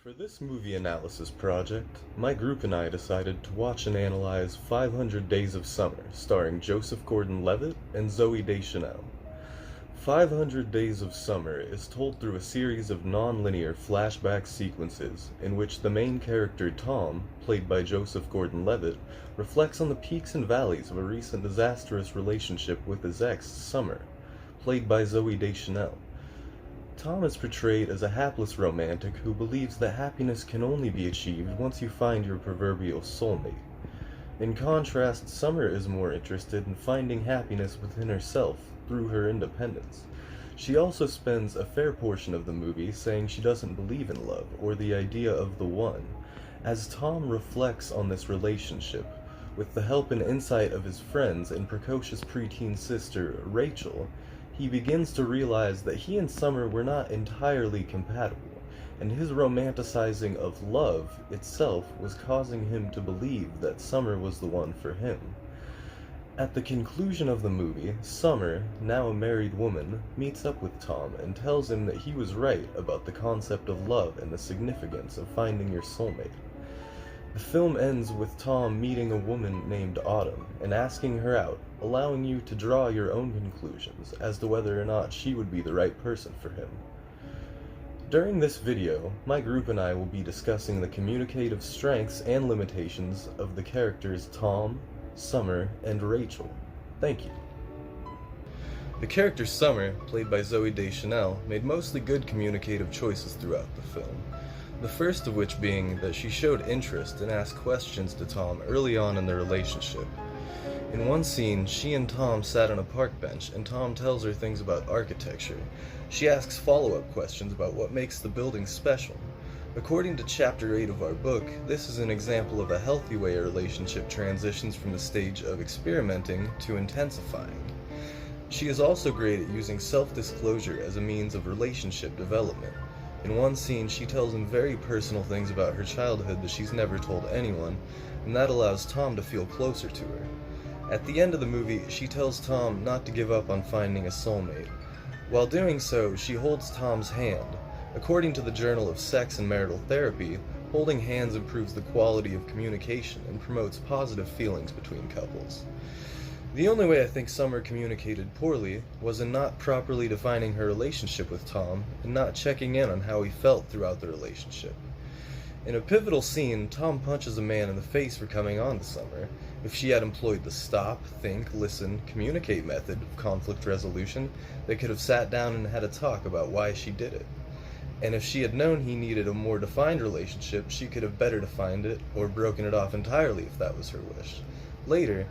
For this movie analysis project, my group and I decided to watch and analyze 500 Days of Summer, starring Joseph Gordon-Levitt and Zooey Deschanel. 500 Days of Summer is told through a series of non-linear flashback sequences in which the main character Tom, played by Joseph Gordon-Levitt, reflects on the peaks and valleys of a recent disastrous relationship with his ex, Summer, played by Zooey Deschanel. Tom is portrayed as a hapless romantic who believes that happiness can only be achieved once you find your proverbial soulmate. In contrast, Summer is more interested in finding happiness within herself through her independence. She also spends a fair portion of the movie saying she doesn't believe in love or the idea of the one. As Tom reflects on this relationship, with the help and insight of his friends and precocious preteen sister, Rachel, he begins to realize that he and Summer were not entirely compatible, and his romanticizing of love itself was causing him to believe that Summer was the one for him. At the conclusion of the movie, Summer, now a married woman, meets up with Tom and tells him that he was right about the concept of love and the significance of finding your soulmate. The film ends with Tom meeting a woman named Autumn and asking her out, allowing you to draw your own conclusions as to whether or not she would be the right person for him. During this video, my group and I will be discussing the communicative strengths and limitations of the characters Tom, Summer, and Rachel. Thank you. The character Summer, played by Zooey Deschanel, made mostly good communicative choices throughout the film. The first of which being that she showed interest and asked questions to Tom early on in their relationship. In one scene, she and Tom sat on a park bench and Tom tells her things about architecture. She asks follow-up questions about what makes the building special. According to Chapter 8 of our book, this is an example of a healthy way a relationship transitions from the stage of experimenting to intensifying. She is also great at using self-disclosure as a means of relationship development. In one scene, she tells him very personal things about her childhood that she's never told anyone, and that allows Tom to feel closer to her. At the end of the movie, she tells Tom not to give up on finding a soulmate. While doing so, she holds Tom's hand. According to the Journal of Sex and Marital Therapy, holding hands improves the quality of communication and promotes positive feelings between couples. The only way I think Summer communicated poorly was in not properly defining her relationship with Tom and not checking in on how he felt throughout the relationship. In a pivotal scene, Tom punches a man in the face for coming on to Summer. If she had employed the stop, think, listen, communicate method of conflict resolution, they could have sat down and had a talk about why she did it. And if she had known he needed a more defined relationship, she could have better defined it or broken it off entirely if that was her wish. Later,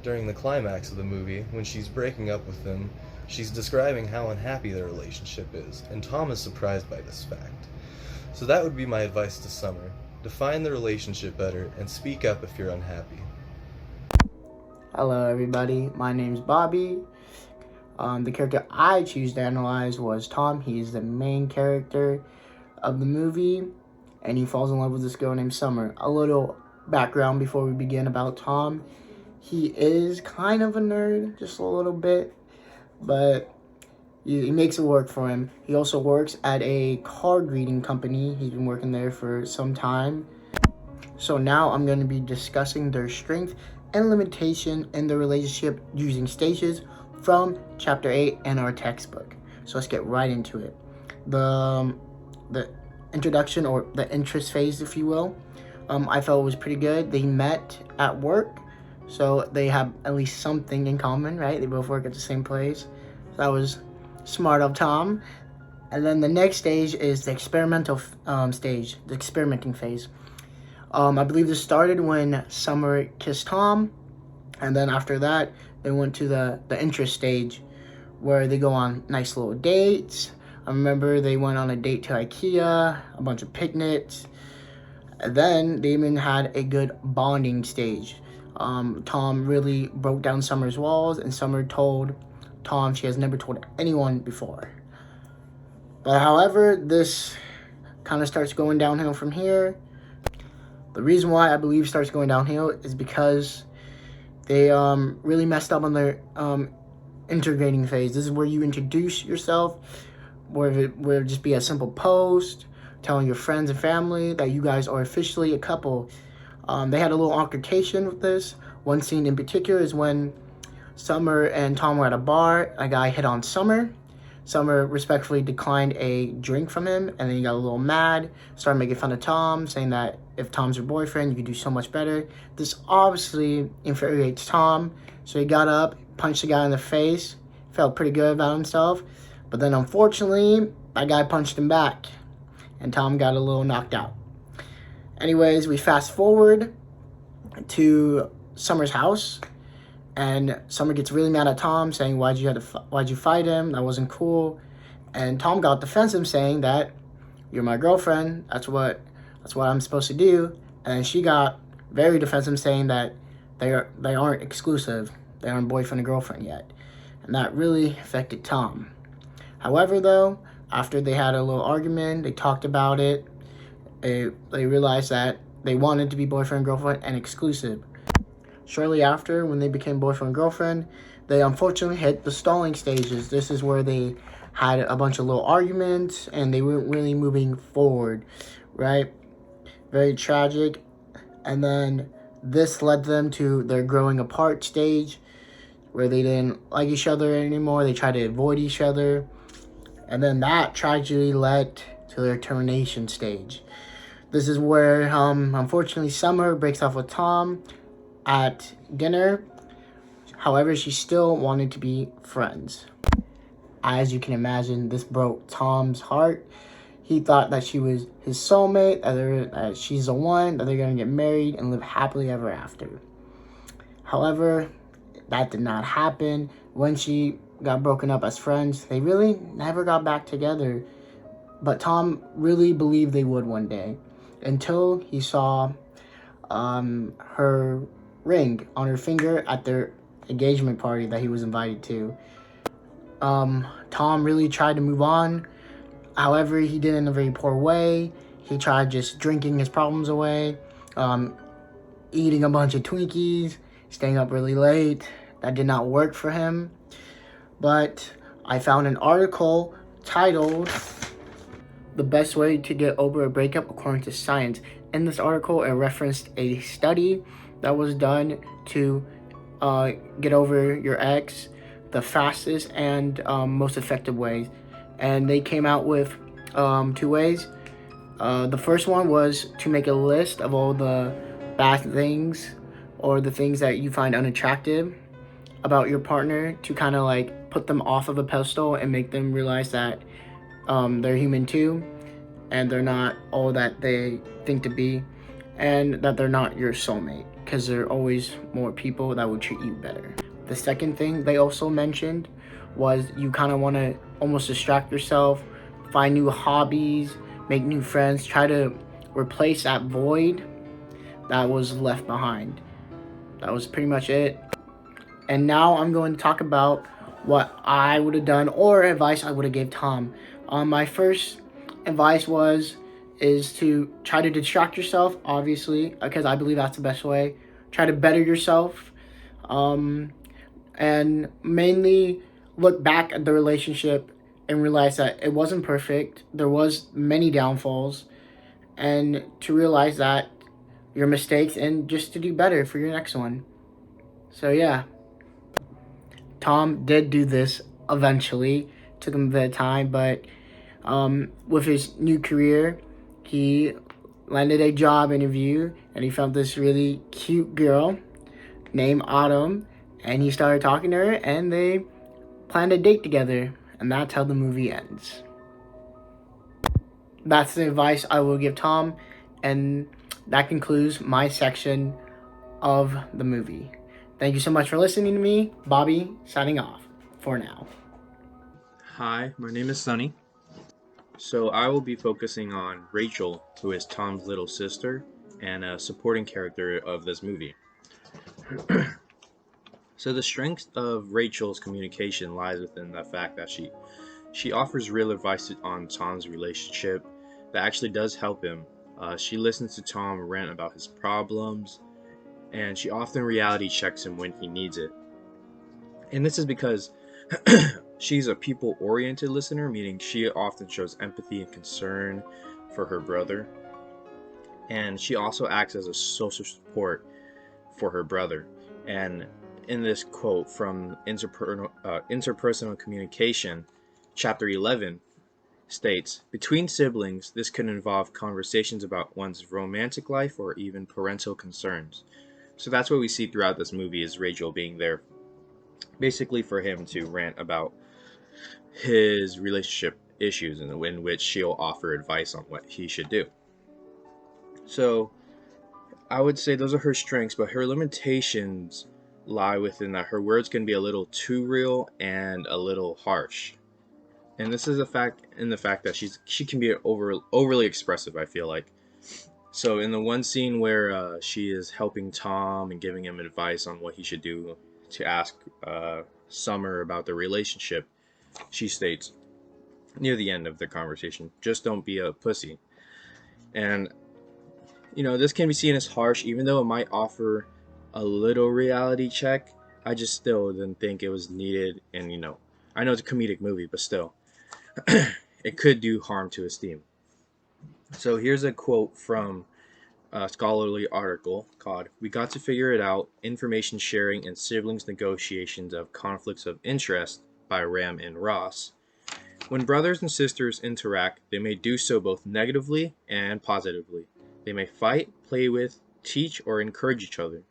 during the climax of the movie, when she's breaking up with him, she's describing how unhappy their relationship is, and Tom is surprised by this fact. So that would be my advice to Summer. Define the relationship better, and speak up if you're unhappy. Hello everybody, my name's Bobby. The character I choose to analyze was Tom. He is the main character of the movie, and he falls in love with this girl named Summer. A little background before we begin about Tom. He is kind of a nerd, just a little bit, but he makes it work for him. He also works at a card reading company. He's been working there for some time. So now I'm going to be discussing their strength and limitation in the relationship using stages from Chapter 8 in our textbook. So let's get right into it. The introduction, or the interest phase, if you will, I felt was pretty good. They met at work, so they have at least something in common, right? They both work at the same place. So that was smart of Tom. And then the next stage is the experimental stage, the experimenting phase. I believe this started when Summer kissed Tom, and then after that, they went to the interest stage, where they go on nice little dates. I remember they went on a date to IKEA, a bunch of picnics, and then they even had a good bonding stage. Tom really broke down Summer's walls, and Summer told Tom she has never told anyone before. But however, this kind of starts going downhill from here. The reason why I believe it starts going downhill is because they really messed up on their integrating phase. This is where you introduce yourself, where it would just be a simple post. telling your friends and family that you guys are officially a couple. They had a little altercation with this. One scene in particular is when Summer and Tom were at a bar. A guy hit on Summer. Summer respectfully declined a drink from him, and then he got a little mad, started making fun of Tom, saying that if Tom's your boyfriend, you could do so much better. This obviously infuriates Tom, so he got up, punched the guy in the face, felt pretty good about himself, but then unfortunately, that guy punched him back, and Tom got a little knocked out. Anyways, we fast forward to Summer's house, and Summer gets really mad at Tom, saying, why'd you fight him? That wasn't cool. And Tom got defensive, saying that you're my girlfriend. That's what I'm supposed to do. And she got very defensive, saying that they aren't exclusive. They aren't boyfriend and girlfriend yet. And that really affected Tom. However, though, after they had a little argument, they talked about it. They realized that they wanted to be boyfriend and girlfriend and exclusive. Shortly after, when they became boyfriend and girlfriend, they unfortunately hit the stalling stages. This is where they had a bunch of little arguments and they weren't really moving forward, right? Very tragic. And then this led them to their growing apart stage, where they didn't like each other anymore. They tried to avoid each other. And then that tragedy led to their termination stage. This is where, unfortunately, Summer breaks off with Tom at dinner. However, she still wanted to be friends. As you can imagine, this broke Tom's heart. He thought that she was his soulmate, that she's the one, that they're going to get married and live happily ever after. However, that did not happen. When she got broken up as friends, they really never got back together. But Tom really believed they would one day, until he saw her ring on her finger at their engagement party that he was invited to. Tom really tried to move on. However, he did it in a very poor way. He tried just drinking his problems away, eating a bunch of Twinkies, staying up really late. That did not work for him. But I found an article titled "The Best Way to Get Over a Breakup According to Science." In this article, it referenced a study that was done to get over your ex the fastest and most effective ways. And they came out with 2 ways. The first one was to make a list of all the bad things or the things that you find unattractive about your partner, to kind of like put them off of a pedestal and make them realize that they're human too, and they're not all that they think to be, and that they're not your soulmate, because there are always more people that will treat you better. The second thing they also mentioned was you kind of want to almost distract yourself, find new hobbies, make new friends, try to replace that void that was left behind. That was pretty much it. And now I'm going to talk about what I would have done, or advice I would have gave Tom. My first advice is to try to distract yourself, obviously, because I believe that's the best way. Try to better yourself, and mainly look back at the relationship and realize that it wasn't perfect. There was many downfalls, and to realize that your mistakes, and just to do better for your next one. So yeah, Tom did do this eventually. Took him a bit of time, but with his new career, he landed a job interview, and he found this really cute girl named Autumn, and he started talking to her, and they planned a date together, and that's how the movie ends. That's the advice I will give Tom, and that concludes my section of the movie. Thank you so much for listening to me. Bobby, signing off for now. Hi, my name is Sunny. So I will be focusing on Rachel, who is Tom's little sister and a supporting character of this movie. So the strength of Rachel's communication lies within the fact that she offers real advice on Tom's relationship that actually does help him. She listens to Tom rant about his problems, and she often reality checks him when he needs it. And this is because she's a people-oriented listener, meaning she often shows empathy and concern for her brother, and she also acts as a social support for her brother. And in this quote from Interpersonal Communication, Chapter 11 states, "Between siblings, this can involve conversations about one's romantic life or even parental concerns." So that's what we see throughout this movie, is Rachel being there basically for him to rant about his relationship issues, in which she'll offer advice on what he should do. So I would say those are her strengths, but her limitations lie within that her words can be a little too real and a little harsh. And this is the fact that she can be overly expressive, I feel like. So in the one scene where she is helping Tom and giving him advice on what he should do to ask Summer about the relationship, she states near the end of the conversation, "Just don't be a pussy." And this can be seen as harsh, even though it might offer a little reality check. I just still didn't think it was needed, and I know it's a comedic movie, but still, it could do harm to esteem. So here's a quote from a scholarly article called "We Got to Figure It Out: Information Sharing and Siblings Negotiations of Conflicts of Interest" by Ram and Ross. "When brothers and sisters interact, they may do so both negatively and positively. They may fight, play with, teach, or encourage each other.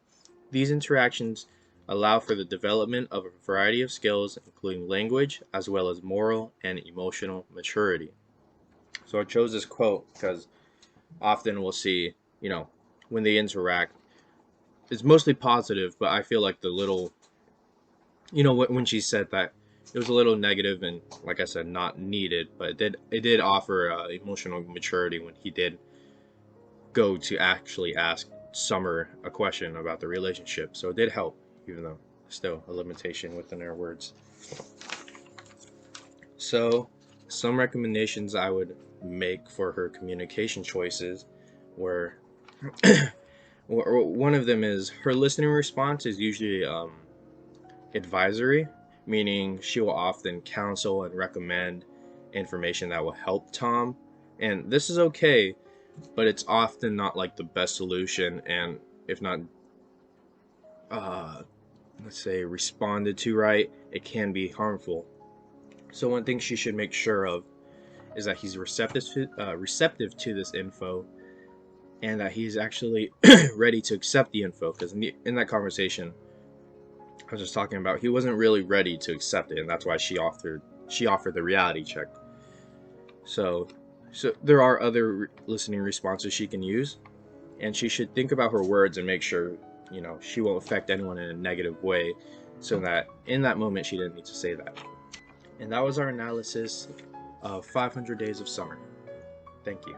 These interactions allow for the development of a variety of skills, including language, as well as moral and emotional maturity." So I chose this quote because often we'll see, when they interact, it's mostly positive, but I feel like the little, when she said that, it was a little negative and, like I said, not needed, but it did offer emotional maturity when he did go to actually ask Summer a question about the relationship. So it did help, even though still a limitation within her words. So some recommendations I would make for her communication choices were one of them is her listening response is usually advisory, meaning she will often counsel and recommend information that will help Tom. And this is okay, but it's often not like the best solution, and if not, let's say, responded to right, it can be harmful. So one thing she should make sure of is that he's receptive to this info, and that he's actually ready to accept the info. Because in that conversation I was just talking about, he wasn't really ready to accept it, and that's why she offered the reality check. So there are other listening responses she can use, and she should think about her words and make sure she won't affect anyone in a negative way, so that in that moment she didn't need to say that. And that was our analysis of 500 Days of Summer. Thank you.